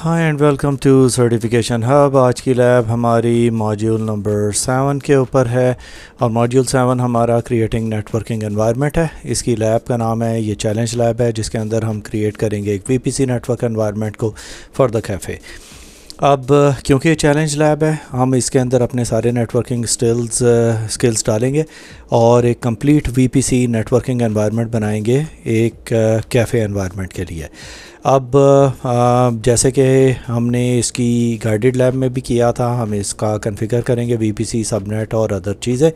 Hi and welcome to certification hub. आज की lab हमारी मॉड्यूल नंबर 7 के ऊपर है और मॉड्यूल 7 हमारा क्रिएटिंग नेटवर्किंग एनवायरनमेंट है। इसकी लैब का नाम है, ये चैलेंज लैब है, जिसके अंदर हम क्रिएट करेंगे एक वीपीसी नेटवर्क एनवायरनमेंट को फॉर द कैफ़े। अब क्योंकि ये चैलेंज लैब है, हम इसके अंदर अपने सारे नेटवर्किंग स्किल्स डालेंगे और एक कंप्लीट वीपीसी नेटवर्किंग एनवायरनमेंट बनाएंगे एक कैफ़े एनवायरनमेंट के लिए। अब जैसे कि हमने इसकी गाइडेड लैब में भी किया था, हम इसका कॉन्फ़िगर करेंगे वीपीसी सबनेट और अदर चीज़ें।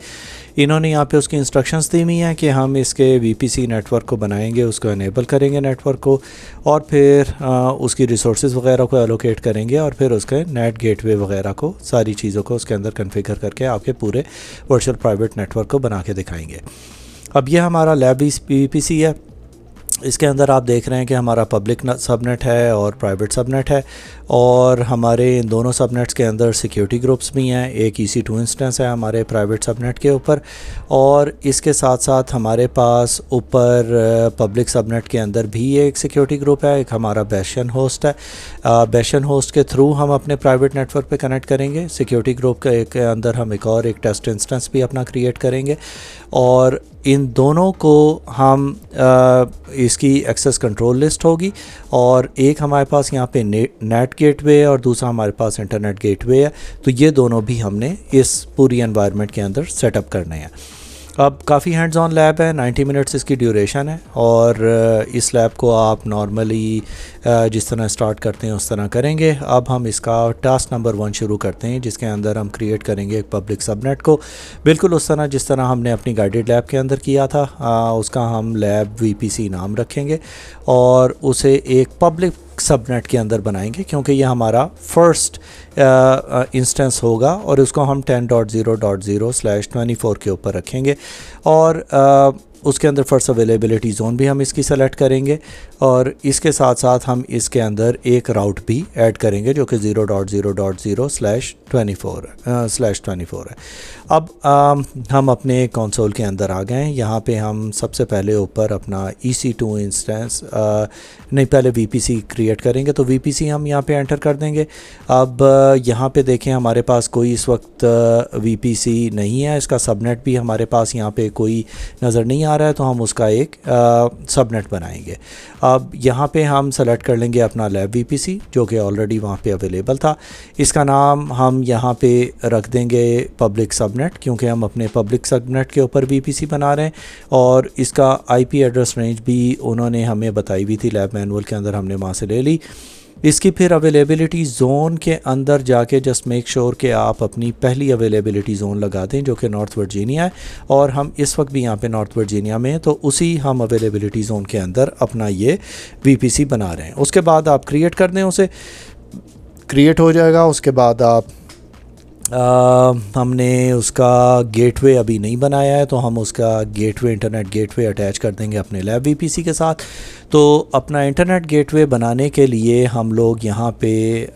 इन्होंने यहाँ पे उसकी इंस्ट्रक्शंस दी हुई हैं कि हम इसके वीपीसी नेटवर्क को बनाएंगे, उसको इनेबल करेंगे नेटवर्क को, और फिर उसकी रिसोर्सेज वगैरह को एलोकेट करेंगे और फिर उसके नेट गेटवे वगैरह को, सारी चीज़ों को उसके अंदर कॉन्फ़िगर करके आपके पूरे वर्चुअल प्राइवेट नेटवर्क को बना के दिखाएंगे। अब ये हमारा लैब वीपीसी है। इसके अंदर आप देख रहे हैं कि हमारा पब्लिक सबनेट है और प्राइवेट सबनेट है, और हमारे इन दोनों सबनेट्स के अंदर सिक्योरिटी ग्रुप्स भी हैं। एक EC2 इंस्टेंस है हमारे प्राइवेट सबनेट के ऊपर, और इसके साथ साथ हमारे पास ऊपर पब्लिक सबनेट के अंदर भी एक सिक्योरिटी ग्रुप है। एक हमारा बेशन होस्ट है। बेशन होस्ट के थ्रू हम अपने प्राइवेट नेटवर्क पे कनेक्ट करेंगे। सिक्योरिटी ग्रुप के अंदर हम एक टेस्ट इंस्टेंस भी अपना क्रिएट करेंगे, और इन दोनों को हम इसकी एक्सेस कंट्रोल लिस्ट होगी, और एक हमारे पास यहाँ पे नेट गेटवे और दूसरा हमारे पास इंटरनेट गेटवे है। तो ये दोनों भी हमने इस पूरी एनवायरनमेंट के अंदर सेटअप करने हैं। अब काफ़ी हैंड्स ऑन लैब है, 90 मिनट्स इसकी ड्यूरेशन है, और इस लैब को आप नॉर्मली जिस तरह स्टार्ट करते हैं उस तरह करेंगे। अब हम इसका टास्क नंबर 1 शुरू करते हैं, जिसके अंदर हम क्रिएट करेंगे एक पब्लिक सबनेट को, बिल्कुल उस तरह जिस तरह हमने अपनी गाइडेड लैब के अंदर किया था। उसका हम लैब वीपीसी नाम रखेंगे और उसे एक पब्लिक सबनेट के अंदर बनाएंगे, क्योंकि ये हमारा फर्स्ट इंस्टेंस होगा, और उसको हम 10.0.0/24 के ऊपर रखेंगे। और उसके अंदर फर्स्ट अवेलेबिलिटी जोन भी हम इसकी सेलेक्ट करेंगे, और इसके साथ साथ हम इसके अंदर एक राउट भी ऐड करेंगे जो कि 0.0.0/24 है। अब हम अपने कंसोल के अंदर आ गए हैं। यहाँ पे हम सबसे पहले ऊपर अपना EC2 इंस्टेंस पहले VPC क्रिएट करेंगे, तो VPC हम यहाँ पे एंटर कर देंगे। अब यहाँ पे देखें हमारे पास कोई इस वक्त VPC नहीं है, इसका सबनेट भी हमारे पास यहाँ पे कोई नज़र नहीं आ रहा है, तो हम उसका एक सबनेट बनाएंगे। अब यहाँ पे हम सेलेक्ट कर लेंगे अपना लैब VPC जो कि ऑलरेडी वहाँ पे अवेलेबल था। इसका नाम हम यहाँ पे रख देंगे पब्लिक सबनेट, क्योंकि हम अपने पब्लिक सबनेट के ऊपर VPC बना रहे हैं, और इसका IP एड्रेस रेंज भी उन्होंने हमें बताई हुई थी, लैब मैनुअल के अंदर हमने वहाँ से ले ली। इसकी फिर अवेलेबिलिटी ज़ोन के अंदर जाके जस्ट मेक श्योर कि आप अपनी पहली अवेलेबिलिटी ज़ोन लगा दें, जो कि नॉर्थ वर्जीनिया है, और हम इस वक्त भी यहाँ पे नॉर्थ वर्जीनिया में हैं, तो उसी हम अवेलेबिलिटी ज़ोन के अंदर अपना ये VPC बना रहे हैं। उसके बाद आप क्रिएट कर दें, उसे क्रिएट हो जाएगा। उसके बाद आप हमने उसका गेटवे अभी नहीं बनाया है, तो हम उसका गेटवे, इंटरनेट गेटवे अटैच कर देंगे अपने लैब VPC के साथ। तो अपना इंटरनेट गेटवे बनाने के लिए हम लोग यहाँ पे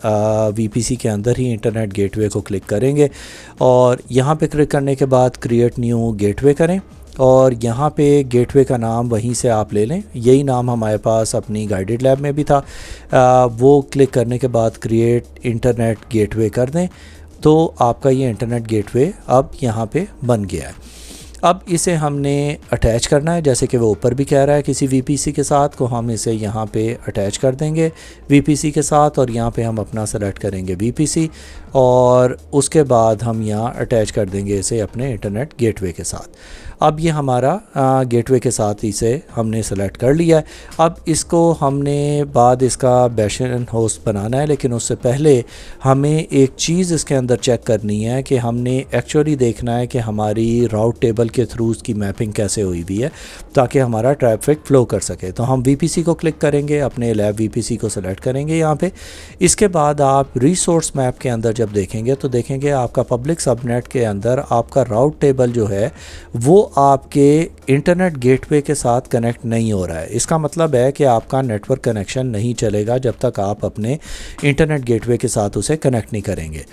VPC के अंदर ही इंटरनेट गेटवे को क्लिक करेंगे, और यहाँ पे क्लिक करने के बाद क्रिएट न्यू गेटवे करें, और यहाँ पे गेटवे का नाम वहीं से आप ले लें। यही नाम हमारे पास अपनी गाइडेड लैब में भी था। वो क्लिक करने के बाद क्रिएट इंटरनेट गेटवे कर दें, तो आपका ये इंटरनेट गेटवे अब यहाँ पे बन गया है। अब इसे हमने अटैच करना है, जैसे कि वो ऊपर भी कह रहा है किसी VPC के साथ, को हम इसे यहाँ पे अटैच कर देंगे VPC के साथ, और यहाँ पे हम अपना सेलेक्ट करेंगे VPC, और उसके बाद हम यहाँ अटैच कर देंगे इसे अपने इंटरनेट गेटवे के साथ। अब ये हमारा गेटवे के साथ इसे हमने सेलेक्ट कर लिया है। अब इसको हमने बाद इसका बेशन होस्ट बनाना है, लेकिन उससे पहले हमें एक चीज़ इसके अंदर चेक करनी है कि हमने एक्चुअली देखना है कि हमारी राउट टेबल के थ्रू उसकी मैपिंग कैसे हुई हुई है, ताकि हमारा ट्रैफिक फ़्लो कर सके। तो हम VPC को क्लिक करेंगे, अपने लैब VPC को सेलेक्ट करेंगे यहाँ पे। इसके बाद आप रिसोर्स मैप के अंदर जब देखेंगे, तो देखेंगे आपका पब्लिक सबनेट के अंदर आपका राउट टेबल जो है वो आपके इंटरनेट गेटवे के साथ कनेक्ट नहीं हो रहा है। इसका मतलब है कि आपका नेटवर्क कनेक्शन नहीं चलेगा जब तक आप अपने इंटरनेट गेटवे के साथ उसे कनेक्ट नहीं करेंगे।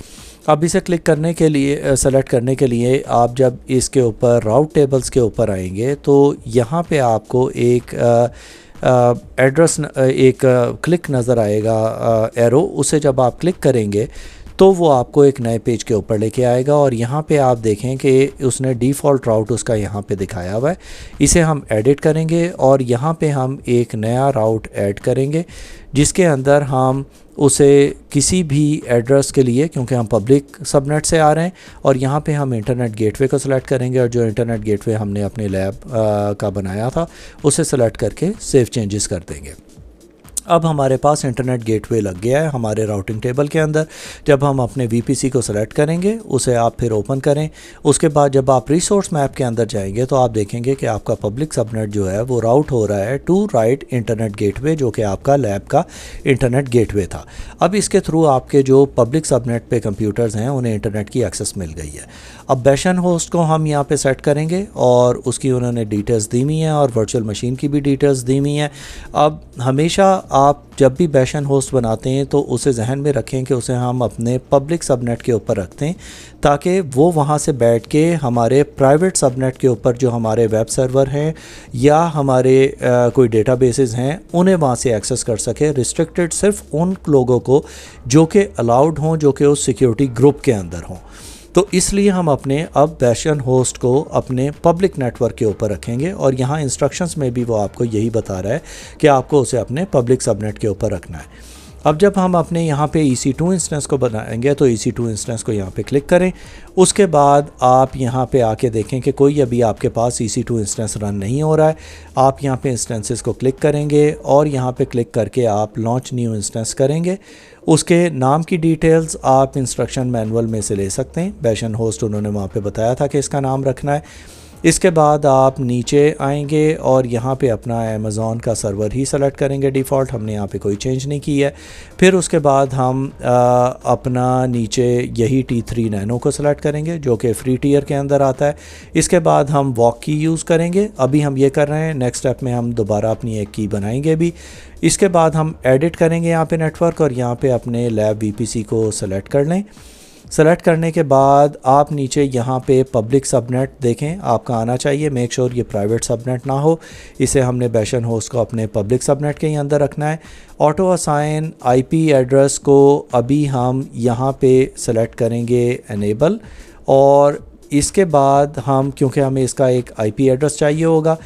अब इसे क्लिक करने के लिए, सेलेक्ट करने के लिए आप जब इसके ऊपर राउट टेबल्स के ऊपर आएंगे, तो यहाँ पे आपको एक एड्रेस एक क्लिक नज़र आएगा एरो, उसे जब आप क्लिक करेंगे तो वो आपको एक नए पेज के ऊपर लेके आएगा और यहाँ पे आप देखें कि उसने डिफ़ॉल्ट राउट उसका यहाँ पे दिखाया हुआ है। इसे हम एडिट करेंगे और यहाँ पे हम एक नया राउट ऐड करेंगे जिसके अंदर हम उसे किसी भी एड्रेस के लिए, क्योंकि हम पब्लिक सबनेट से आ रहे हैं, और यहाँ पे हम इंटरनेट गेटवे को सिलेक्ट करेंगे और जो इंटरनेट गेटवे हमने अपने लैब का बनाया था उसे सेलेक्ट करके सेव चेंजेस कर देंगे। अब हमारे पास इंटरनेट गेटवे लग गया है हमारे राउटिंग टेबल के अंदर। जब हम अपने VPC को सेलेक्ट करेंगे, उसे आप फिर ओपन करें, उसके बाद जब आप रिसोर्स मैप के अंदर जाएंगे तो आप देखेंगे कि आपका पब्लिक सबनेट जो है वो राउट हो रहा है टू राइट इंटरनेट गेटवे, जो कि आपका लैब का इंटरनेट गेटवे था। अब इसके थ्रू आपके जो पब्लिक सबनेट पे कंप्यूटर्स हैं उन्हें इंटरनेट की एक्सेस मिल गई है। अब बैशन होस्ट को हम यहाँ पे सेट करेंगे और उसकी उन्होंने डिटेल्स दी हुई हैं और वर्चुअल मशीन की भी डिटेल्स दी हुई हैं। अब हमेशा आप जब भी बैशन होस्ट बनाते हैं तो उसे जहन में रखें कि उसे हम अपने पब्लिक सबनेट के ऊपर रखते हैं ताकि वो वहाँ से बैठ के हमारे प्राइवेट सबनेट के ऊपर जो हमारे वेब सर्वर हैं या हमारे कोई डेटाबेसेस हैं उन्हें वहाँ से एक्सेस कर सके। रिस्ट्रिक्टेड सिर्फ उन लोगों को जो कि अलाउड हों, जो कि उस सिक्योरिटी ग्रुप के अंदर हों। तो इसलिए हम अपने अब बैशन होस्ट को अपने पब्लिक नेटवर्क के ऊपर रखेंगे और यहाँ इंस्ट्रक्शंस में भी वो आपको यही बता रहा है कि आपको उसे अपने पब्लिक सबनेट के ऊपर रखना है। अब जब हम अपने यहाँ पे EC2 इंस्टेंस को बनाएंगे तो EC2 इंस्टेंस को यहाँ पे क्लिक करें। उसके बाद आप यहाँ पे आके देखें कि कोई अभी आपके पास EC2 इंस्टेंस रन नहीं हो रहा है। आप यहाँ पे इंस्टेंसेस को क्लिक करेंगे और यहाँ पे क्लिक करके आप लॉन्च न्यू इंस्टेंस करेंगे। उसके नाम की डिटेल्स आप इंस्ट्रक्शन मैनुअल में से ले सकते हैं। बैशन होस्ट उन्होंने वहाँ पे बताया था कि इसका नाम रखना है। इसके बाद आप नीचे आएंगे और यहाँ पे अपना अमेज़ॉन का सर्वर ही सेलेक्ट करेंगे डिफ़ॉल्ट, हमने यहाँ पे कोई चेंज नहीं की है। फिर उसके बाद हम अपना नीचे यही T3 नैनो को सेलेक्ट करेंगे जो कि फ्री टियर के अंदर आता है। इसके बाद हम वॉक की यूज़ करेंगे, अभी हम ये कर रहे हैं। नेक्स्ट स्टेप में हम दोबारा अपनी एक की बनाएंगे भी। इसके बाद हम एडिट करेंगे यहाँ पे नेटवर्क और यहाँ पे अपने लैब VPC को सेलेक्ट कर लें। सेलेक्ट करने के बाद आप नीचे यहाँ पे पब्लिक सबनेट देखें, आपका आना चाहिए। मेक श्योर ये प्राइवेट सबनेट ना हो। इसे हमने बैशन होस्ट को अपने पब्लिक सबनेट के ही अंदर रखना है। ऑटो असाइन IP एड्रेस को अभी हम यहाँ पे सेलेक्ट करेंगे एनेबल, और इसके बाद हम, क्योंकि हमें इसका एक IP एड्रेस चाहिए होगा,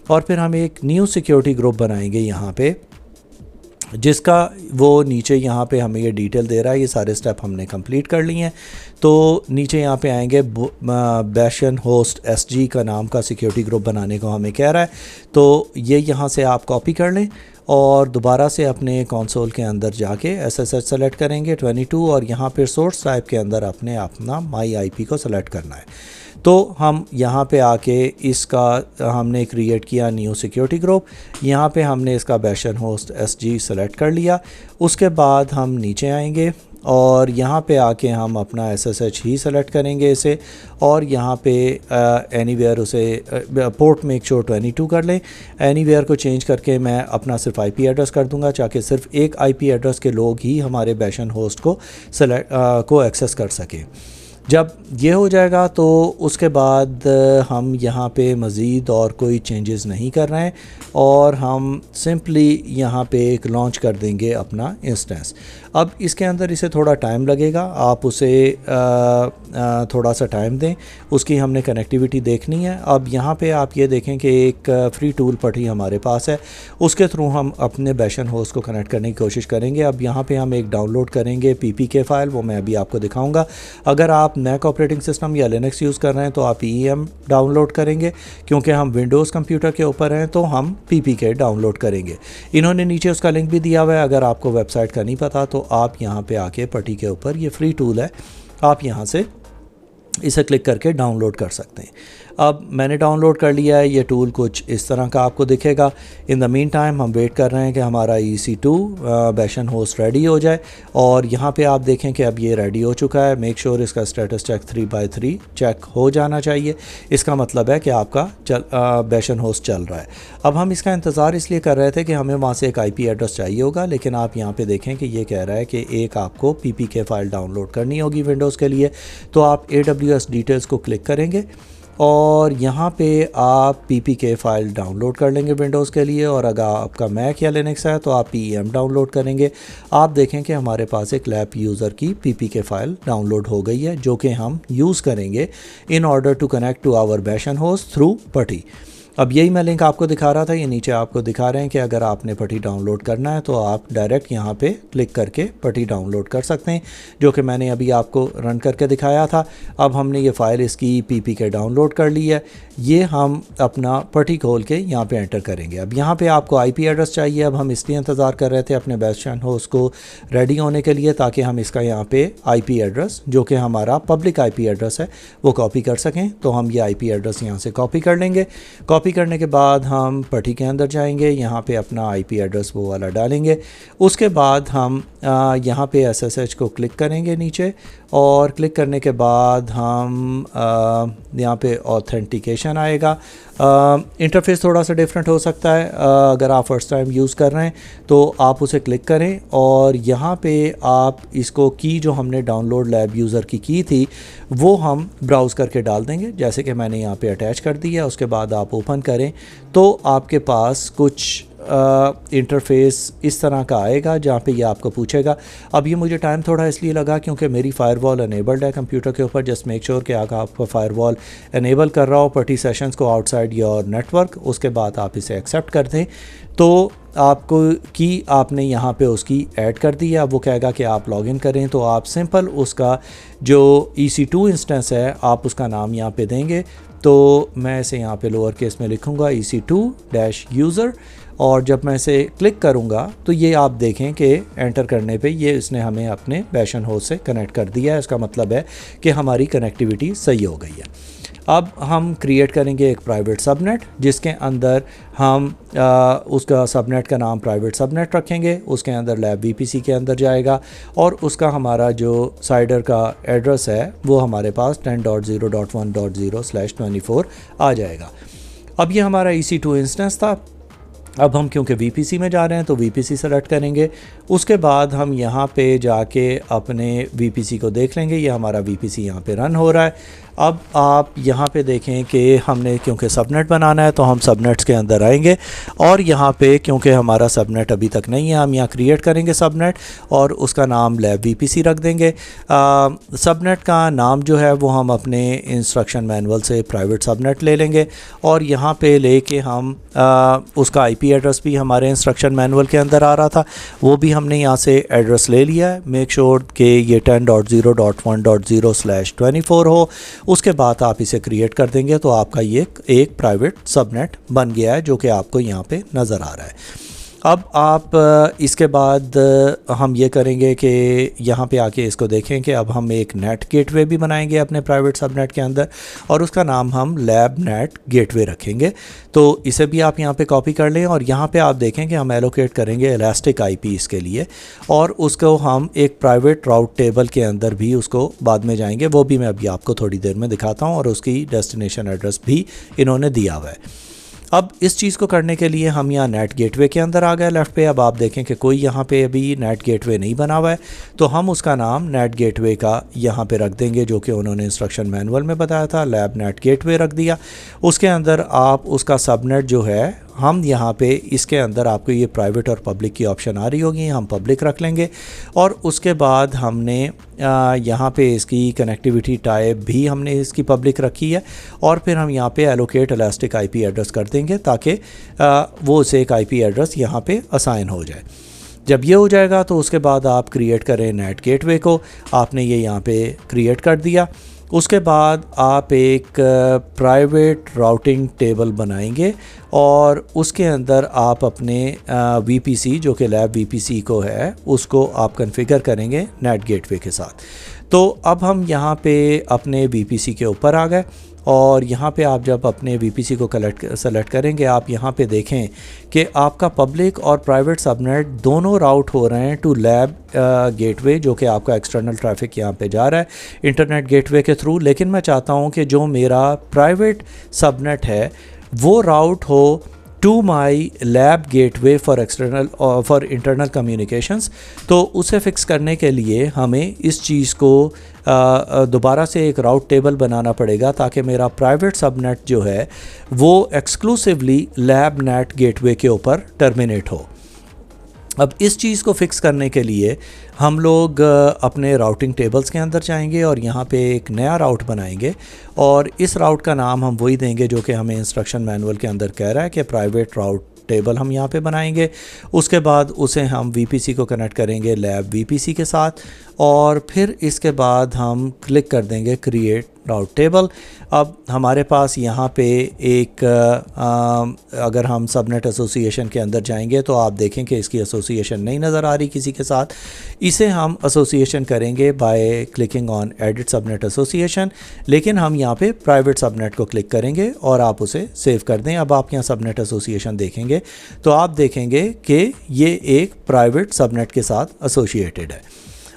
और फिर हम एक न्यू सिक्योरिटी ग्रुप बनाएंगे यहाँ पे, जिसका वो नीचे यहाँ पे हमें ये डिटेल दे रहा है। ये सारे स्टेप हमने कंप्लीट कर लिए हैं। तो नीचे यहाँ पे आएंगे, बैशन होस्ट SG का नाम का सिक्योरिटी ग्रुप बनाने को हमें कह रहा है। तो ये यहाँ से आप कॉपी कर लें और दोबारा से अपने कंसोल के अंदर जाके SSH सेलेक्ट करेंगे 22 और यहाँ पर सोर्स टाइप के अंदर अपना माई IP को सेलेक्ट करना है। तो हम यहाँ पे आके इसका हमने क्रिएट किया न्यू सिक्योरिटी ग्रुप। यहाँ पे हमने इसका बैशन होस्ट SG सेलेक्ट कर लिया। उसके बाद हम नीचे आएंगे और यहाँ पे आके हम अपना SSH ही सेलेक्ट करेंगे इसे, और यहाँ पे एनीवेयर उसे पोर्ट मेक श्योर 22 कर लें। एनीवेयर को चेंज करके मैं अपना सिर्फ IP एड्रेस कर दूंगा ताकि सिर्फ एक IP एड्रेस के लोग ही हमारे बैशन होस्ट को एक्सेस कर सकें। जब ये हो जाएगा तो उसके बाद हम यहाँ पे मज़ीद और कोई चेंजेस नहीं कर रहे हैं और हम सिंपली यहाँ पे एक लॉन्च कर देंगे अपना इंस्टेंस। अब इसके अंदर इसे थोड़ा टाइम लगेगा, आप उसे थोड़ा सा टाइम दें, उसकी हमने कनेक्टिविटी देखनी है। अब यहाँ पे आप ये देखें कि एक फ्री टूल पटी हमारे पास है, उसके थ्रू हम अपने बैशन होस्ट को कनेक्ट करने की कोशिश करेंगे। अब यहाँ पे हम एक डाउनलोड करेंगे PPK फ़ाइल, वो मैं अभी आपको दिखाऊंगा। अगर आप मैक ऑपरेटिंग सिस्टम या लिनक्स यूज़ कर रहे हैं तो आप EM डाउनलोड करेंगे, क्योंकि हम विंडोज़ कंप्यूटर के ऊपर हैं तो हम PPK डाउनलोड करेंगे। इन्होंने नीचे उसका लिंक भी दिया हुआ है, अगर आपको वेबसाइट का नहीं पता तो आप यहाँ पे आके पट्टी के ऊपर ये फ्री टूल है, आप यहाँ से इसे क्लिक करके डाउनलोड कर सकते हैं। अब मैंने डाउनलोड कर लिया है, ये टूल कुछ इस तरह का आपको दिखेगा। इन द मीन टाइम हम वेट कर रहे हैं कि हमारा EC2 बैशन होस्ट रेडी हो जाए, और यहाँ पे आप देखें कि अब ये रेडी हो चुका है। मेक श्योर इसका स्टेटस चेक 3x3 चेक हो जाना चाहिए, इसका मतलब है कि आपका बैशन होस्ट चल रहा है। अब हम इसका इंतज़ार इसलिए कर रहे थे कि हमें वहाँ से एक IP एड्रेस चाहिए होगा, लेकिन आप यहाँ पे देखें कि ये कह रहा है कि एक आपको PPK फ़ाइल डाउनलोड करनी होगी विंडोज़ के लिए। तो आप AWS डिटेल्स को क्लिक करेंगे और यहाँ पे आप PPK फ़ाइल डाउनलोड कर लेंगे विंडोज़ के लिए, और अगर आपका मैक या लिनक्स है तो आप PEM डाउनलोड करेंगे। आप देखें कि हमारे पास एक लैब यूज़र की PPK फ़ाइल डाउनलोड हो गई है, जो कि हम यूज़ करेंगे in order to connect to our bastion host through PuTTY. अब यही मैं लिंक आपको दिखा रहा था, ये नीचे आपको दिखा रहे हैं कि अगर आपने पटी डाउनलोड करना है तो आप डायरेक्ट यहाँ पे क्लिक करके पटी डाउनलोड कर सकते हैं, जो कि मैंने अभी आपको रन करके दिखाया था। अब हमने ये फ़ाइल इसकी PPK डाउनलोड कर ली है। ये हम अपना पटी खोल के यहाँ पे एंटर करेंगे। अब यहाँ पे आपको IP एड्रेस चाहिए। अब हम इसलिए इंतज़ार कर रहे थे अपने बैशन होस्ट को रेडी होने के लिए, ताकि हम इसका यहाँ पे IP एड्रेस, जो कि हमारा पब्लिक IP एड्रेस है, वो कॉपी कर सकें। तो हम ये IP एड्रेस यहाँ से कॉपी कर लेंगे। कॉपी करने के बाद हम पटी के अंदर जाएंगे, यहाँ पे अपना IP एड्रेस वो वाला डालेंगे। उसके बाद हम यहाँ पे SSH को क्लिक करेंगे नीचे, और क्लिक करने के बाद हम यहाँ पे ऑथेंटिकेशन आएगा। इंटरफेस थोड़ा सा डिफरेंट हो सकता है, अगर आप फर्स्ट टाइम यूज़ कर रहे हैं तो आप उसे क्लिक करें, और यहाँ पे आप इसको की जो हमने डाउनलोड लैब यूज़र की थी वो हम ब्राउज़ करके डाल देंगे, जैसे कि मैंने यहाँ पे अटैच कर दी है। उसके बाद आप ओपन करें तो आपके पास कुछ इंटरफेस इस तरह का आएगा, जहाँ पे ये आपको पूछेगा। अब ये मुझे टाइम थोड़ा इसलिए लगा क्योंकि मेरी फ़ायरवॉल अनेबल्ड है कंप्यूटर के ऊपर। जस्ट मेक श्योर कि अगर आपका फ़ायरवॉल अनेबल कर रहा हो पटी सेशंस को आउटसाइड योर नेटवर्क, उसके बाद आप इसे एक्सेप्ट कर दें तो आपको की आपने यहाँ पे उसकी ऐड कर दी है। अब वो कहेगा कि आप लॉगिन करें, तो आप सिंपल उसका जो EC2 इंस्टेंस है आप उसका नाम यहाँ पे देंगे। तो मैं इसे यहाँ पे लोअर केस में लिखूँगा EC2-user, और जब मैं इसे क्लिक करूँगा तो ये आप देखें कि एंटर करने पे ये इसने हमें अपने बैशन होस्ट से कनेक्ट कर दिया है। इसका मतलब है कि हमारी कनेक्टिविटी सही हो गई है। अब हम क्रिएट करेंगे एक प्राइवेट सबनेट, जिसके अंदर हम उसका सबनेट का नाम प्राइवेट सबनेट रखेंगे। उसके अंदर लैब VPC के अंदर जाएगा, और उसका हमारा जो साइडर का एड्रेस है वो हमारे पास 10.0.1.0/24 आ जाएगा। अब ये हमारा EC2 इंस्टेंस था। अब हम क्योंकि VPC में जा रहे हैं तो VPC सेलेक्ट करेंगे। उसके बाद हम यहाँ पे जाके अपने VPC को देख लेंगे। ये हमारा VPC यहाँ पे रन हो रहा है। अब आप यहाँ पे देखें कि हमने क्योंकि सबनेट बनाना है तो हम सबनेट्स के अंदर आएंगे, और यहाँ पे क्योंकि हमारा सबनेट अभी तक नहीं है, हम यहाँ क्रिएट करेंगे सबनेट और उसका नाम लैब VPC रख देंगे। सबनेट का नाम जो है वो हम अपने इंस्ट्रक्शन मैनुअल से प्राइवेट सबनेट ले लेंगे, और यहाँ पे लेके हम उसका IP एड्रेस भी हमारे इंस्ट्रक्शन मैनुअल के अंदर आ रहा था, वो भी हमने यहाँ से एड्रेस ले लिया है। मेक श्योर कि ये 10.0.1.0/24 हो। उसके बाद आप इसे क्रिएट कर देंगे तो आपका ये एक प्राइवेट सबनेट बन गया है, जो कि आपको यहाँ पे नज़र आ रहा है। अब आप इसके बाद हम ये करेंगे कि यहाँ पे आके इसको देखें कि अब हम एक नेट गेटवे भी बनाएंगे अपने प्राइवेट सबनेट के अंदर, और उसका नाम हम लैब नेट गेटवे रखेंगे। तो इसे भी आप यहाँ पे कॉपी कर लें, और यहाँ पे आप देखें कि हम एलोकेट करेंगे इलास्टिक IP इसके लिए, और उसको हम एक प्राइवेट राउट टेबल के अंदर भी उसको बाद में जाएंगे, वो भी मैं अभी आपको थोड़ी देर में दिखाता हूँ, और उसकी डेस्टिनेशन एड्रेस भी इन्होंने दिया हुआ है। अब इस चीज़ को करने के लिए हम यहाँ नेट गेटवे के अंदर आ गए लेफ़्ट पे। अब आप देखें कि कोई यहाँ पे अभी नेट गेटवे नहीं बना हुआ है, तो हम उसका नाम नेट गेटवे का यहाँ पे रख देंगे, जो कि उन्होंने इंस्ट्रक्शन मैनुअल में बताया था। लैब नेट गेटवे रख दिया। उसके अंदर आप उसका सबनेट जो है, हम यहाँ पे इसके अंदर आपको ये प्राइवेट और पब्लिक की ऑप्शन आ रही होगी, हम पब्लिक रख लेंगे। और उसके बाद हमने यहाँ पे इसकी कनेक्टिविटी टाइप भी हमने इसकी पब्लिक रखी है, और फिर हम यहाँ पे एलोकेट इलास्टिक IP एड्रेस कर देंगे, ताकि वो उसे एक IP एड्रेस यहाँ पे असाइन हो जाए। जब ये हो जाएगा तो उसके बाद आप क्रिएट करें नेट गेटवे को। आपने ये यहाँ पे क्रिएट कर दिया। उसके बाद आप एक प्राइवेट राउटिंग टेबल बनाएंगे, और उसके अंदर आप अपने VPC जो कि लैब VPC को है उसको आप कॉन्फ़िगर करेंगे नेट गेटवे के साथ। तो अब हम यहाँ पे अपने VPC के ऊपर आ गए, और यहाँ पे आप जब अपने VPC को सेलेक्ट करेंगे, आप यहाँ पे देखें कि आपका पब्लिक और प्राइवेट सबनेट दोनों राउट हो रहे हैं टू लैब गेटवे, जो कि आपका एक्सटर्नल ट्रैफिक यहाँ पे जा रहा है इंटरनेट गेटवे के थ्रू। लेकिन मैं चाहता हूँ कि जो मेरा प्राइवेट सबनेट है वो राउट हो to my lab gateway for external for internal communications. तो उसे फिक्स करने के लिए हमें इस चीज़ को दोबारा से एक राउट टेबल बनाना पड़ेगा ताकि मेरा प्राइवेट सबनेट जो है वो एक्सक्लूसिवली लैब नेट गेटवे के ऊपर टर्मिनेट हो। अब इस चीज़ को फिक्स करने के लिए हम लोग अपने राउटिंग टेबल्स के अंदर जाएंगे और यहाँ पे एक नया राउट बनाएंगे और इस राउट का नाम हम वही देंगे जो कि हमें इंस्ट्रक्शन मैनुअल के अंदर कह रहा है कि प्राइवेट राउट टेबल हम यहाँ पे बनाएंगे। उसके बाद उसे हम VPC को कनेक्ट करेंगे लैब VPC के साथ और फिर इसके बाद हम क्लिक कर देंगे क्रिएट राउट टेबल। अब हमारे पास यहाँ पे एक अगर हम सबनेट एसोसिएशन के अंदर जाएंगे तो आप देखें कि इसकी एसोसिएशन नहीं नज़र आ रही किसी के साथ। इसे हम एसोसिएशन करेंगे by clicking on edit subnet association, लेकिन हम यहाँ पे प्राइवेट सबनेट को क्लिक करेंगे और आप उसे सेव कर दें। अब आप यहाँ सबनेट एसोसिएशन देखेंगे तो आप देखेंगे कि ये एक प्राइवेट सबनेट के साथ एसोसिएटेड है।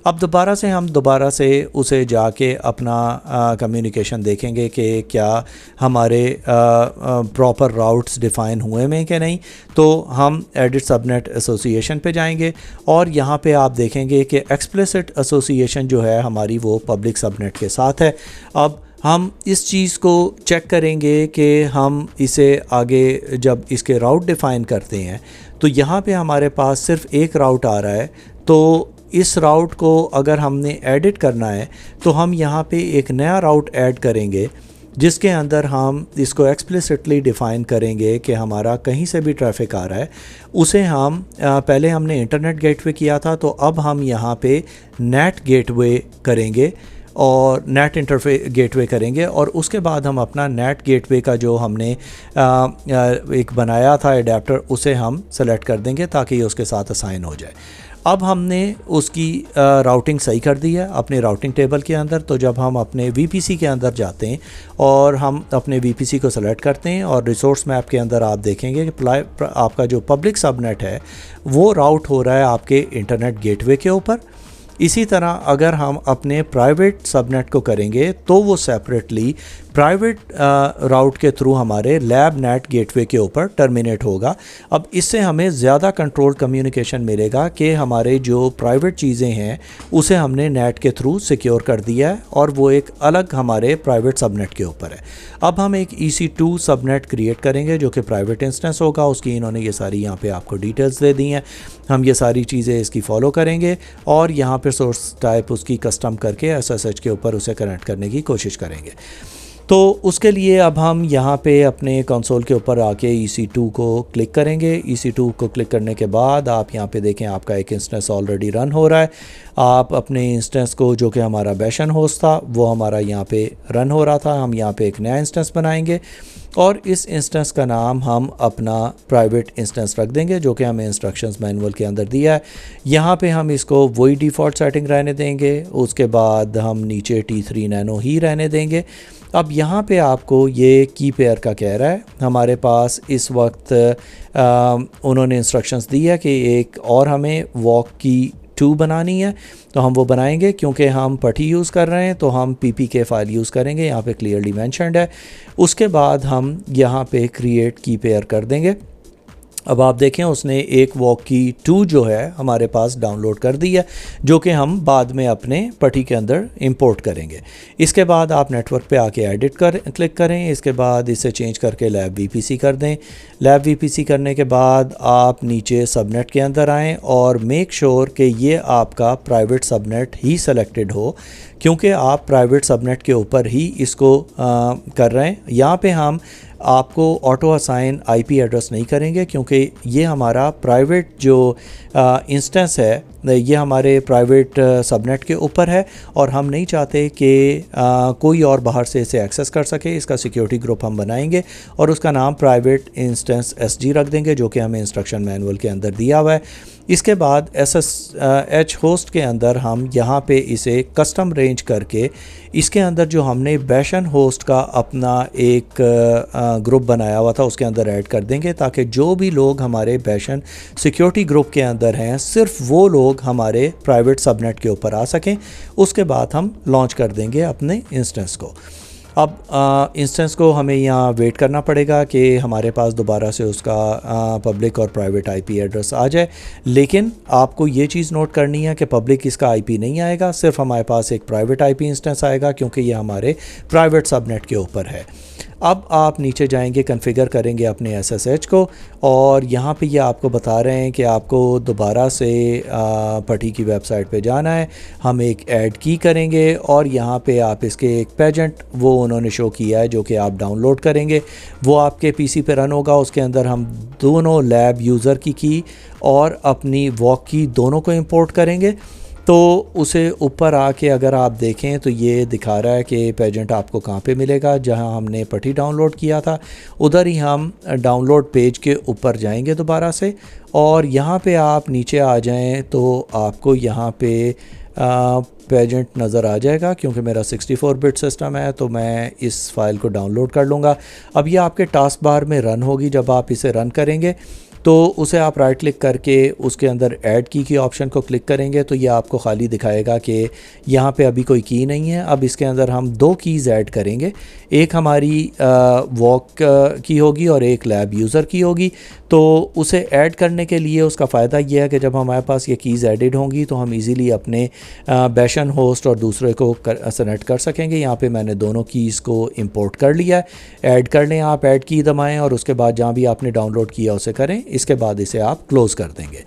अब दोबारा से उसे जाके अपना कम्युनिकेशन देखेंगे कि क्या हमारे प्रॉपर राउट्स डिफ़ाइन हुए हैं कि नहीं। तो हम एडिट सबनेट एसोसिएशन पे जाएंगे और यहाँ पे आप देखेंगे कि एक्सप्लिसिट एसोसिएशन जो है हमारी वो पब्लिक सबनेट के साथ है। अब हम इस चीज़ को चेक करेंगे कि हम इसे आगे जब इसके राउट डिफ़ाइन करते हैं तो यहाँ पे हमारे पास सिर्फ एक राउट आ रहा है। तो इस राउट को अगर हमने एडिट करना है तो हम यहाँ पे एक नया राउट ऐड करेंगे जिसके अंदर हम इसको एक्सप्लिसिटली डिफ़ाइन करेंगे कि हमारा कहीं से भी ट्रैफिक आ रहा है उसे हम पहले हमने इंटरनेट गेटवे किया था, तो अब हम यहाँ पे नेट गेटवे करेंगे और नेट इंटरफेस गेटवे करेंगे और उसके बाद हम अपना नेट गेटवे का जो हमने एक बनाया था एडेप्टर उसे हम सेलेक्ट कर देंगे ताकि ये उसके साथ असाइन हो जाए। अब हमने उसकी राउटिंग सही कर दी है अपने राउटिंग टेबल के अंदर। तो जब हम अपने VPC के अंदर जाते हैं और हम अपने VPC को सेलेक्ट करते हैं और रिसोर्स मैप के अंदर आप देखेंगे कि आपका जो पब्लिक सबनेट है वो राउट हो रहा है आपके इंटरनेट गेटवे के ऊपर। इसी तरह अगर हम अपने प्राइवेट सबनेट को करेंगे तो वो सेपरेटली प्राइवेट राउट के थ्रू हमारे लैब नेट गेटवे के ऊपर टर्मिनेट होगा। अब इससे हमें ज़्यादा कंट्रोल कम्युनिकेशन मिलेगा कि हमारे जो प्राइवेट चीज़ें हैं उसे हमने नेट के थ्रू सिक्योर कर दिया है और वो एक अलग हमारे प्राइवेट सबनेट के ऊपर है। अब हम एक EC2 सबनेट क्रिएट करेंगे जो कि प्राइवेट इंस्टेंस होगा। उसकी इन्होंने ये सारी यहाँ पे आपको डिटेल्स दे दी हैं। हम ये सारी चीज़ें इसकी फॉलो करेंगे और यहाँ पे सोर्स टाइप उसकी कस्टम करके SSH के ऊपर उसे कनेक्ट करने की कोशिश करेंगे। तो उसके लिए अब हम यहाँ पे अपने कंसोल के ऊपर आके EC2 को क्लिक करेंगे। EC2 को क्लिक करने के बाद आप यहाँ पे देखें आपका एक इंस्टेंस ऑलरेडी रन हो रहा है। आप अपने इंस्टेंस को जो कि हमारा बैशन होस्ट था वो हमारा यहाँ पे रन हो रहा था। हम यहाँ पे एक नया इंस्टेंस बनाएंगे और इस इंस्टेंस का नाम हम अपना प्राइवेट इंस्टेंस रख देंगे जो कि हमें इंस्ट्रक्शंस मैनुअल के अंदर दिया है। यहाँ पे हम इसको वही डिफ़ॉल्ट सेटिंग रहने देंगे। उसके बाद हम नीचे T3 नैनो ही रहने देंगे। अब यहाँ पे आपको ये की पेयर का कह रहा है। हमारे पास इस वक्त उन्होंने इंस्ट्रक्शंस दी है कि एक और हमें वॉक की 2 बनानी है, तो हम वो बनाएंगे। क्योंकि हम पटी यूज़ कर रहे हैं तो हम PPK फ़ाइल यूज़ करेंगे, यहाँ पे क्लियरली मेंशन्ड है। उसके बाद हम यहाँ पे क्रिएट की पेयर कर देंगे। अब आप देखें उसने एक वॉक की 2 जो है हमारे पास डाउनलोड कर दी है जो कि हम बाद में अपने पटी के अंदर इंपोर्ट करेंगे। इसके बाद आप नेटवर्क पे आके एडिट क्लिक करें। इसके बाद इसे चेंज करके लैब VPC कर दें। लैब VPC करने के बाद आप नीचे सबनेट के अंदर आएँ और मेक श्योर कि ये आपका प्राइवेट सबनेट ही सेलेक्टेड हो, क्योंकि आप प्राइवेट सबनेट के ऊपर ही इसको कर रहे हैं। यहाँ पे हम आपको ऑटो असाइन IP एड्रेस नहीं करेंगे क्योंकि ये हमारा प्राइवेट जो इंस्टेंस है ये हमारे प्राइवेट सबनेट के ऊपर है और हम नहीं चाहते कि कोई और बाहर से इसे एक्सेस कर सके। इसका सिक्योरिटी ग्रुप हम बनाएंगे और उसका नाम प्राइवेट इंस्टेंस SG रख देंगे जो कि हमें इंस्ट्रक्शन मैनुअल के अंदर दिया हुआ है। इसके बाद SSH होस्ट के अंदर हम यहाँ पे इसे कस्टम रेंज करके इसके अंदर जो हमने बैशन होस्ट का अपना एक ग्रुप बनाया हुआ था उसके अंदर ऐड कर देंगे, ताकि जो भी लोग हमारे बैशन सिक्योरिटी ग्रुप के अंदर हैं सिर्फ वो लोग हमारे प्राइवेट सबनेट के ऊपर आ सकें। उसके बाद हम लॉन्च कर देंगे अपने इंस्टेंस को। अब इंस्टेंस को हमें यहाँ वेट करना पड़ेगा कि हमारे पास दोबारा से उसका पब्लिक और प्राइवेट आईपी एड्रेस आ जाए। लेकिन आपको ये चीज़ नोट करनी है कि पब्लिक इसका आईपी नहीं आएगा, सिर्फ हमारे पास एक प्राइवेट आईपी इंस्टेंस आएगा क्योंकि ये हमारे प्राइवेट सबनेट के ऊपर है। अब आप नीचे जाएंगे, कॉन्फ़िगर करेंगे अपने एसएसएच को, और यहाँ पे ये आपको बता रहे हैं कि आपको दोबारा से पटी की वेबसाइट पे जाना है। हम एक ऐड की करेंगे और यहाँ पे आप इसके एक पेजेंट वो उन्होंने शो किया है जो कि आप डाउनलोड करेंगे, वो आपके पीसी पे रन होगा। उसके अंदर हम दोनों लैब यूज़र की और अपनी वॉक की दोनों को इंपोर्ट करेंगे। तो उसे ऊपर आके अगर आप देखें तो ये दिखा रहा है कि पेजेंट आपको कहाँ पे मिलेगा, जहाँ हमने पटी डाउनलोड किया था उधर ही हम डाउनलोड पेज के ऊपर जाएंगे दोबारा से, और यहाँ पे आप नीचे आ जाएं तो आपको यहाँ पे पेजेंट नज़र आ जाएगा। क्योंकि मेरा 64 बिट सिस्टम है तो मैं इस फाइल को डाउनलोड कर लूँगा। अब ये आपके टास्क बार में रन होगी। जब आप इसे रन करेंगे तो उसे आप राइट क्लिक करके उसके अंदर ऐड की ऑप्शन को क्लिक करेंगे तो ये आपको खाली दिखाएगा कि यहाँ पे अभी कोई की नहीं है। अब इसके अंदर हम दो कीज़ ऐड करेंगे, एक हमारी वॉक की होगी और एक लैब यूज़र की होगी। तो उसे ऐड करने के लिए उसका फ़ायदा ये है कि जब हमारे पास ये कीज़ एडिड होंगी तो हम इजीली अपने बैशन होस्ट और दूसरे को सेलेक्ट कर सकेंगे। यहाँ पे मैंने दोनों कीज़ को इंपोर्ट कर लिया है। ऐड कर लें, आप ऐड की दबाएं और उसके बाद जहाँ भी आपने डाउनलोड किया उसे करें। इसके बाद इसे आप क्लोज़ कर देंगे।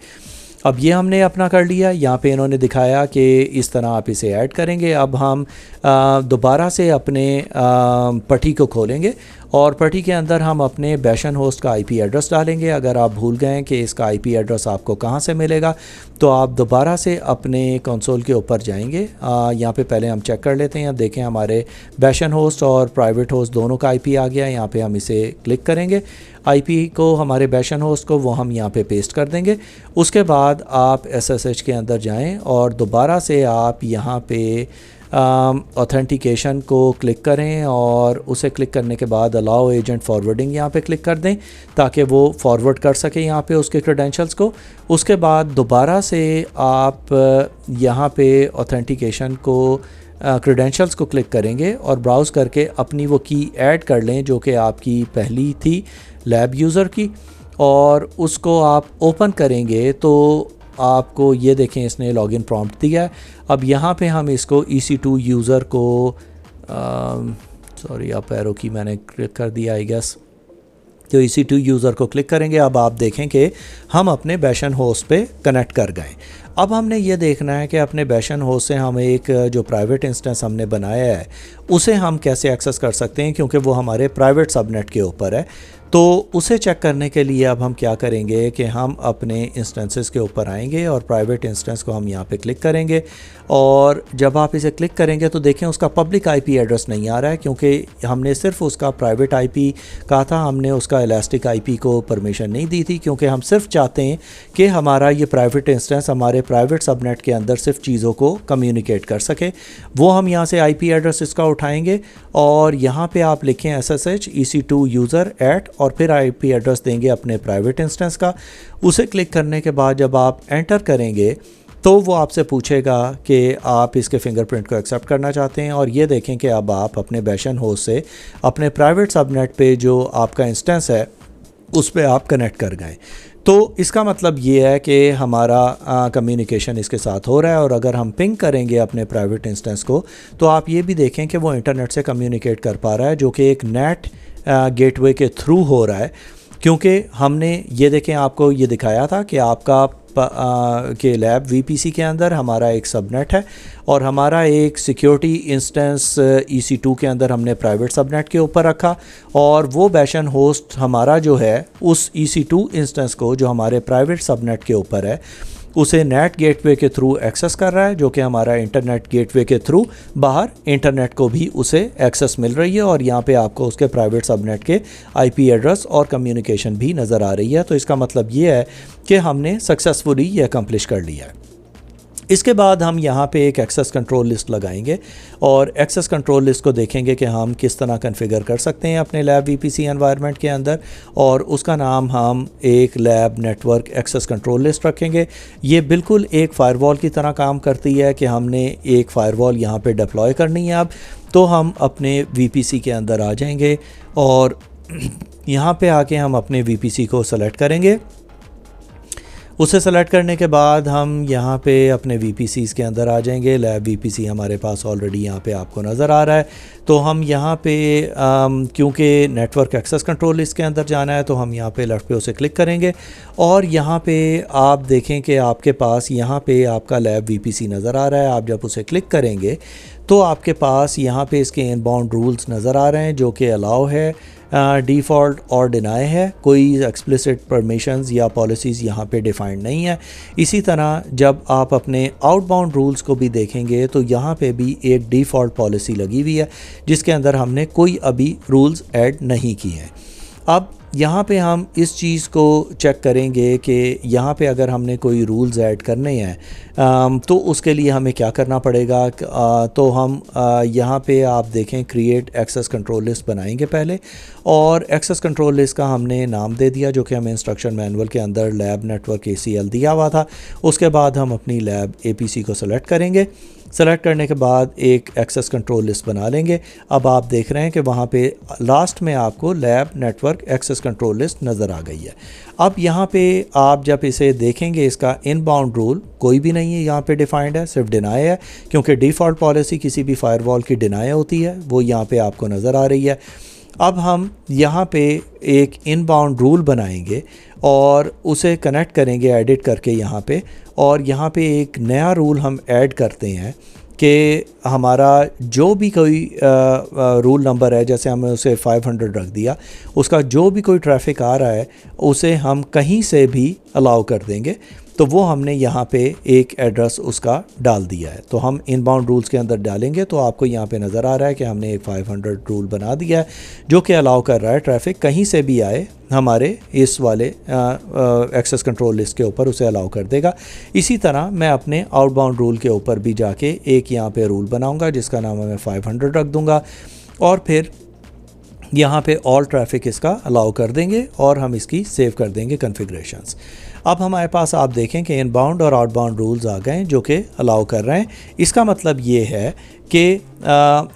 अब ये हमने अपना कर लिया। यहाँ पे इन्होंने दिखाया कि इस तरह आप इसे ऐड करेंगे। अब हम दोबारा से अपने पटी को खोलेंगे और पटी के अंदर हम अपने बैशन होस्ट का आईपी एड्रेस डालेंगे। अगर आप भूल गए कि इसका आईपी एड्रेस आपको कहाँ से मिलेगा तो आप दोबारा से अपने कंसोल के ऊपर जाएंगे। यहाँ पे पहले हम चेक कर लेते हैं। देखें हमारे बैशन होस्ट और प्राइवेट होस्ट दोनों का आईपी आ गया। यहाँ पे हम इसे क्लिक करेंगे, आईपी को हमारे बैशन होस्ट को वो हम यहाँ पे पेस्ट कर देंगे। उसके बाद आप एसएसएच के अंदर जाएं और दोबारा से आप यहाँ पे ऑथेंटिकेशन को क्लिक करें और उसे क्लिक करने के बाद अलाउ एजेंट फॉरवर्डिंग यहाँ पे क्लिक कर दें ताकि वो फॉरवर्ड कर सके यहाँ पे उसके क्रेडेंशियल्स को। उसके बाद दोबारा से आप यहाँ पे ऑथेंटिकेशन को क्रेडेंशियल्स को क्लिक करेंगे और ब्राउज़ करके अपनी वो की ऐड कर लें जो कि आपकी पहली थी लैब यूज़र की, और उसको आप ओपन करेंगे तो आपको ये देखें इसने लॉगिन प्रॉम्प्ट दिया है। अब यहाँ पे हम इसको EC2 यूज़र को सॉरी आप एरो की मैंने क्लिक कर दिया आई गेस, तो EC2 यूज़र को क्लिक करेंगे। अब आप देखें कि हम अपने बैशन होस्ट पे कनेक्ट कर गए। अब हमने ये देखना है कि अपने बैशन होस्ट से हम एक जो प्राइवेट इंस्टेंस हमने बनाया है उसे हम कैसे एक्सेस कर सकते हैं, क्योंकि वो हमारे प्राइवेट सबनेट के ऊपर है। तो उसे चेक करने के लिए अब हम क्या करेंगे कि हम अपने इंस्टेंसेस के ऊपर आएंगे और प्राइवेट इंस्टेंस को हम यहाँ पे क्लिक करेंगे, और जब आप इसे क्लिक करेंगे तो देखें उसका पब्लिक आईपी एड्रेस नहीं आ रहा है क्योंकि हमने सिर्फ उसका प्राइवेट आईपी कहा था, हमने उसका इलास्टिक आईपी को परमिशन नहीं दी थी, क्योंकि हम सिर्फ चाहते हैं कि हमारा ये प्राइवेट इंस्टेंस हमारे प्राइवेट सबनेट के अंदर सिर्फ चीज़ों को कम्युनिकेट कर सके। वो हम यहाँ से आईपी एड्रेस इसका उठाएंगे और यहाँ पे आप लिखें SSH EC2 यूज़र @ और फिर आईपी एड्रेस देंगे अपने प्राइवेट इंस्टेंस का। उसे क्लिक करने के बाद जब आप एंटर करेंगे तो वो आपसे पूछेगा कि आप इसके फिंगरप्रिंट को एक्सेप्ट करना चाहते हैं, और ये देखें कि अब आप अपने बैशन होस्ट से अपने प्राइवेट सबनेट पे जो आपका इंस्टेंस है उस पर आप कनेक्ट कर गए। तो इसका मतलब ये है कि हमारा कम्युनिकेशन इसके साथ हो रहा है, और अगर हम पिंग करेंगे अपने प्राइवेट इंस्टेंस को तो आप ये भी देखें कि वो इंटरनेट से कम्युनिकेट कर पा रहा है, जो कि एक नेट गेटवे के थ्रू हो रहा है। क्योंकि हमने ये देखें आपको ये दिखाया था कि आपका के लैब VPC के अंदर हमारा एक सबनेट है और हमारा एक सिक्योरिटी इंस्टेंस EC2 के अंदर हमने प्राइवेट सबनेट के ऊपर रखा, और वो बैशन होस्ट हमारा जो है उस EC2 इंस्टेंस को जो हमारे प्राइवेट सबनेट के ऊपर है उसे नेट गेटवे के थ्रू एक्सेस कर रहा है, जो कि हमारा इंटरनेट गेटवे के थ्रू बाहर इंटरनेट को भी उसे एक्सेस मिल रही है, और यहाँ पे आपको उसके प्राइवेट सबनेट के आईपी एड्रेस और कम्युनिकेशन भी नज़र आ रही है। तो इसका मतलब ये है कि हमने सक्सेसफुली ये अकम्प्लिश कर लिया है। इसके बाद हम यहाँ पे एक एक्सेस कंट्रोल लिस्ट लगाएंगे और एक्सेस कंट्रोल लिस्ट को देखेंगे कि हम किस तरह कॉन्फ़िगर कर सकते हैं अपने लैब VPC एनवायरनमेंट के अंदर, और उसका नाम हम एक lab network access control list रखेंगे। ये बिल्कुल एक फ़ायरवॉल की तरह काम करती है कि हमने एक फ़ायरवॉल यहाँ पे डिप्लॉय करनी है। अब तो हम अपने VPC के अंदर आ जाएंगे और यहाँ पे आके हम अपने VPC को सेलेक्ट करेंगे। उसे सेलेक्ट करने के बाद हम यहाँ पे अपने VPCs के अंदर आ जाएंगे। लैब VPC हमारे पास ऑलरेडी यहाँ पे आपको नज़र आ रहा है। तो हम यहाँ पे क्योंकि नेटवर्क एक्सेस कंट्रोल लिस्ट के अंदर जाना है तो हम यहाँ पे लेफ़्ट पे उसे क्लिक करेंगे और यहाँ पे आप देखें कि आपके पास यहाँ पे आपका लैब VPC नज़र आ रहा है। आप जब उसे क्लिक करेंगे तो आपके पास यहाँ पे इसके इनबाउंड रूल्स नज़र आ रहे हैं जो कि अलाउ है, डिफ़ॉल्ट और डिनाई है। कोई एक्सप्लिसिट परमिशंस या पॉलिसीज़ यहाँ पे डिफ़ाइंड नहीं है। इसी तरह जब आप अपने आउटबाउंड रूल्स को भी देखेंगे तो यहाँ पे भी एक डिफ़ॉल्ट पॉलिसी लगी हुई है जिसके अंदर हमने कोई अभी रूल्स ऐड नहीं किए हैं। अब यहाँ पे हम इस चीज़ को चेक करेंगे कि यहाँ पे अगर हमने कोई रूल्स ऐड करने हैं तो उसके लिए हमें क्या करना पड़ेगा। तो हम यहाँ पे आप देखें क्रिएट एक्सेस कंट्रोल लिस्ट बनाएंगे पहले, और एक्सेस कंट्रोल लिस्ट का हमने नाम दे दिया जो कि हमें इंस्ट्रक्शन मैनुअल के अंदर लैब नेटवर्क ACL दिया हुआ था। उसके बाद हम अपनी लैब APC को सेलेक्ट करेंगे। सेलेक्ट करने के बाद एक एक्सेस कंट्रोल लिस्ट बना लेंगे। अब आप देख रहे हैं कि वहाँ पे लास्ट में आपको lab network access control list नज़र आ गई है। अब यहाँ पे आप जब इसे देखेंगे इसका इनबाउंड रूल कोई भी नहीं है यहाँ पे डिफाइंड है, सिर्फ डिनाई है, क्योंकि डिफ़ॉल्ट पॉलिसी किसी भी फायरवॉल की डिनाई होती है, वो यहाँ पे आपको नज़र आ रही है। अब हम यहाँ पे एक इनबाउंड रूल बनाएंगे और उसे कनेक्ट करेंगे एडिट करके यहाँ पे, और यहाँ पे एक नया रूल हम ऐड करते हैं कि हमारा जो भी कोई रूल नंबर है, जैसे हमने उसे 500 रख दिया, उसका जो भी कोई ट्रैफिक आ रहा है उसे हम कहीं से भी अलाउ कर देंगे। तो वो हमने यहाँ पे एक एड्रेस उसका डाल दिया है। तो हम इनबाउंड रूल्स के अंदर डालेंगे तो आपको यहाँ पे नज़र आ रहा है कि हमने एक 500 रूल बना दिया है जो कि अलाउ कर रहा है ट्रैफिक कहीं से भी आए हमारे इस वाले एक्सेस कंट्रोल लिस्ट के ऊपर, उसे अलाउ कर देगा। इसी तरह मैं अपने आउटबाउंड रूल के ऊपर भी जाके एक यहाँ पे रूल बनाऊँगा जिसका नाम मैं 500 रख दूँगा, और फिर यहाँ पे ऑल ट्रैफिक इसका अलाउ कर देंगे और हम इसकी सेव कर देंगे कॉन्फ़िगरेशंस। अब हमारे पास आप देखें कि इनबाउंड और आउटबाउंड रूल्स आ गए जो कि अलाउ कर रहे हैं। इसका मतलब ये है कि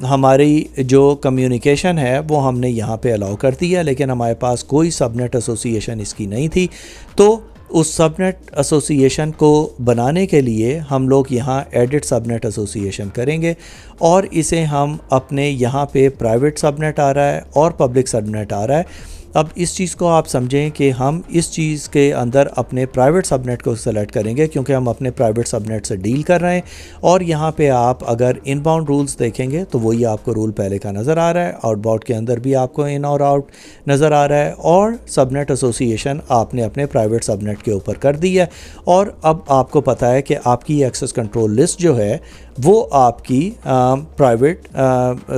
हमारी जो कम्युनिकेशन है वो हमने यहाँ पे अलाउ कर दी है, लेकिन हमारे पास कोई सबनेट एसोसिएशन इसकी नहीं थी। तो उस सबनेट एसोसिएशन को बनाने के लिए हम लोग यहाँ एडिट सबनेट एसोसिएशन करेंगे और इसे हम अपने यहाँ पे प्राइवेट सबनेट आ रहा है और पब्लिक सबनेट आ रहा है। अब इस चीज़ को आप समझें कि हम इस चीज़ के अंदर अपने प्राइवेट सबनेट को सेलेक्ट करेंगे क्योंकि हम अपने प्राइवेट सबनेट से डील कर रहे हैं। और यहाँ पे आप अगर इनबाउंड रूल्स देखेंगे तो वही आपको रूल पहले का नज़र आ रहा है, आउटबाउंड के अंदर भी आपको इन और आउट नज़र आ रहा है, और सबनेट एसोसिएशन आपने अपने प्राइवेट सबनेट के ऊपर कर दी है। और अब आपको पता है कि आपकी एक्सेस कंट्रोल लिस्ट जो है वो आपकी प्राइवेट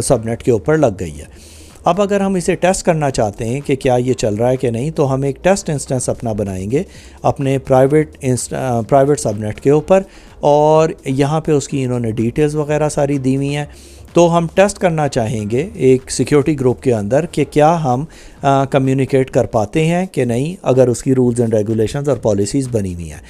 सबनेट के ऊपर लग गई है। अब अगर हम इसे टेस्ट करना चाहते हैं कि क्या ये चल रहा है कि नहीं, तो हम एक टेस्ट इंस्टेंस अपना बनाएंगे अपने प्राइवेट सबनेट के ऊपर, और यहाँ पे उसकी इन्होंने डिटेल्स वगैरह सारी दी हुई हैं। तो हम टेस्ट करना चाहेंगे एक सिक्योरिटी ग्रुप के अंदर कि क्या हम कम्युनिकेट कर पाते हैं कि नहीं, अगर उसकी रूल्स एंड रेगुलेशंस और पॉलिसीज़ बनी हुई हैं।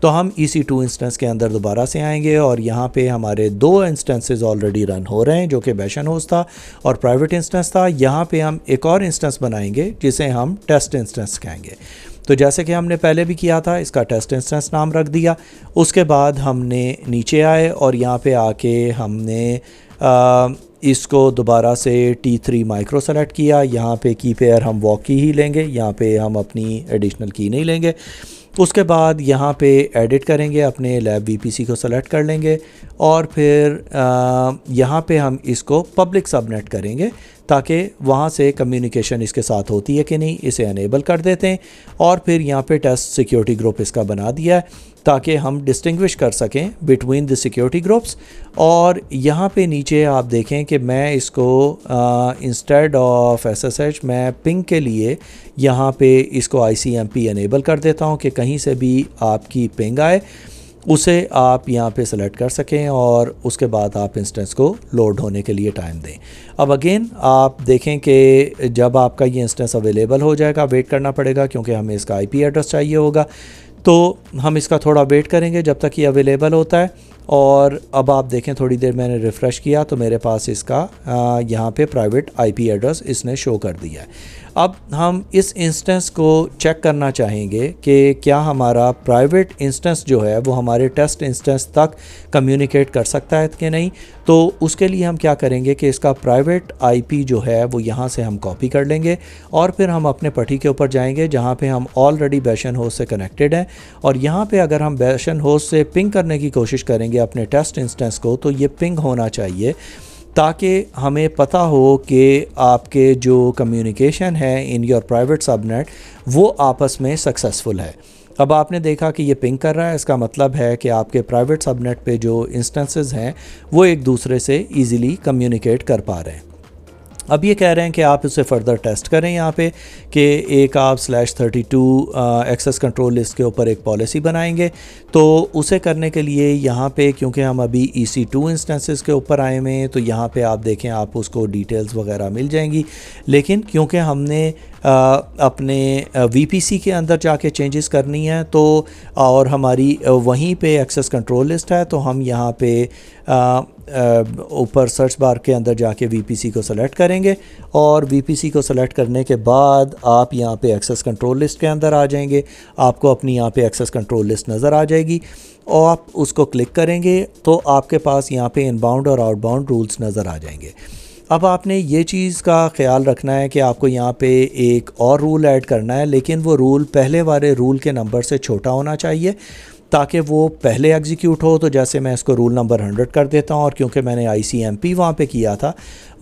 तो हम EC2 इंस्टेंस के अंदर दोबारा से आएंगे और यहाँ पे हमारे 2 इंस्टेंसेस ऑलरेडी रन हो रहे हैं जो कि बैशन होस्ट था और प्राइवेट इंस्टेंस था। यहाँ पे हम एक और इंस्टेंस बनाएंगे जिसे हम टेस्ट इंस्टेंस कहेंगे। तो जैसे कि हमने पहले भी किया था, इसका टेस्ट इंस्टेंस नाम रख दिया। उसके बाद हमने नीचे आए और यहाँ पे आके हमने इसको दोबारा से T3 माइक्रो सेलेक्ट किया। यहाँ पे की पेयर हम वॉक की ही लेंगे, यहाँ पे हम अपनी एडिशनल की नहीं लेंगे। उसके बाद यहाँ पे एडिट करेंगे, अपने लैब VPC को सेलेक्ट कर लेंगे और फिर यहाँ पे हम इसको पब्लिक सबनेट करेंगे ताकि वहाँ से कम्युनिकेशन इसके साथ होती है कि नहीं, इसे अनेबल कर देते हैं। और फिर यहाँ पे टेस्ट सिक्योरिटी ग्रुप इसका बना दिया है ताकि हम डिस्टिंग्विश कर सकें बिटवीन द सिक्योरिटी ग्रुप्स। और यहाँ पे नीचे आप देखें कि मैं इसको इंस्टेड ऑफ SSH मैं पिंग के लिए यहाँ पे इसको ICMP अनेबल कर देता हूँ कि कहीं से भी आपकी पिंग आए उसे आप यहाँ पे सेलेक्ट कर सकें और उसके बाद आप इंस्टेंस को लोड होने के लिए टाइम दें। अब अगेन आप देखें कि जब आपका ये इंस्टेंस अवेलेबल हो जाएगा, वेट करना पड़ेगा क्योंकि हमें इसका IP एड्रेस चाहिए होगा। तो हम इसका थोड़ा वेट करेंगे जब तक ये अवेलेबल होता है। और अब आप देखें थोड़ी देर मैंने रिफ़्रेश किया तो मेरे पास इसका यहाँ पे प्राइवेट आईपी एड्रेस इसने शो कर दिया है। अब हम इस इंस्टेंस को चेक करना चाहेंगे कि क्या हमारा प्राइवेट इंस्टेंस जो है वो हमारे टेस्ट इंस्टेंस तक कम्युनिकेट कर सकता है कि नहीं। तो उसके लिए हम क्या करेंगे कि इसका प्राइवेट आईपी जो है वो यहाँ से हम कॉपी कर लेंगे और फिर हम अपने पट्टी के ऊपर जाएंगे जहाँ पे हम ऑलरेडी बैशन होस्ट से कनेक्टेड हैं, और यहाँ पे अगर हम बैशन होस्ट से पिंग करने की कोशिश करेंगे अपने टेस्ट इंस्टेंस को तो ये पिंग होना चाहिए ताकि हमें पता हो कि आपके जो कम्युनिकेशन है इन योर प्राइवेट सबनेट वो आपस में सक्सेसफुल है। अब आपने देखा कि ये पिंग कर रहा है, इसका मतलब है कि आपके प्राइवेट सबनेट पे जो इंस्टेंसेस हैं वो एक दूसरे से इजीली कम्युनिकेट कर पा रहे हैं। अब ये कह रहे हैं कि आप इसे फर्दर टेस्ट करें यहाँ पे कि एक आप /32 एक्सेस कंट्रोल लिस्ट के ऊपर एक पॉलिसी बनाएंगे। तो उसे करने के लिए यहाँ पे क्योंकि हम अभी EC2 इंस्टेंसेस के ऊपर आए हुए हैं तो यहाँ पे आप देखें आप उसको डिटेल्स वगैरह मिल जाएंगी, लेकिन क्योंकि हमने अपने VPC के अंदर जाके चेंजेस करनी है तो और हमारी वहीं पे एक्सेस कंट्रोल लिस्ट है तो हम यहाँ पे ऊपर सर्च बार के अंदर जाके VPC को सेलेक्ट करेंगे और VPC को सेलेक्ट करने के बाद आप यहाँ पे एक्सेस कंट्रोल लिस्ट के अंदर आ जाएंगे। आपको अपनी यहाँ पे एक्सेस कंट्रोल लिस्ट नज़र आ जाएगी और आप उसको क्लिक करेंगे तो आपके पास यहाँ पे इनबाउंड और आउटबाउंड रूल्स नज़र आ जाएंगे। अब आपने ये चीज़ का ख्याल रखना है कि आपको यहाँ पे एक और रूल ऐड करना है, लेकिन वो रूल पहले वाले रूल के नंबर से छोटा होना चाहिए ताकि वो पहले एग्जीक्यूट हो। तो जैसे मैं इसको रूल नंबर 100 कर देता हूँ और क्योंकि मैंने ICMP वहाँ पे किया था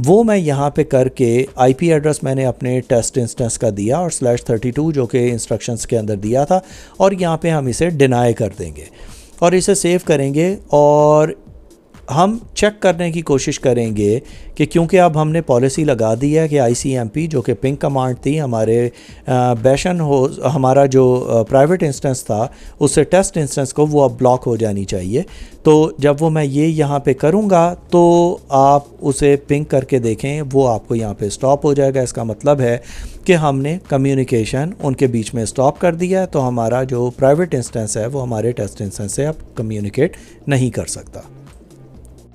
वो मैं यहाँ पे करके IP एड्रेस मैंने अपने टेस्ट इंस्टेंस का दिया और /32 जो कि इंस्ट्रक्शंस के अंदर दिया था और यहाँ पे हम इसे डिनाई कर देंगे और इसे सेव करेंगे और हम चेक करने की कोशिश करेंगे कि क्योंकि अब हमने पॉलिसी लगा दी है कि ICMP जो कि पिंग कमांड थी हमारे बैशन हो हमारा जो प्राइवेट इंस्टेंस था उससे टेस्ट इंस्टेंस को वो अब ब्लॉक हो जानी चाहिए। तो जब वो मैं ये यहाँ पे करूँगा तो आप उसे पिंग करके देखें वो आपको यहाँ पे स्टॉप हो जाएगा। इसका मतलब है कि हमने कम्युनिकेशन उनके बीच में स्टॉप कर दिया है, तो हमारा जो प्राइवेट इंस्टेंस है वो हमारे टेस्ट इंस्टेंस से अब कम्युनिकेट नहीं कर सकता।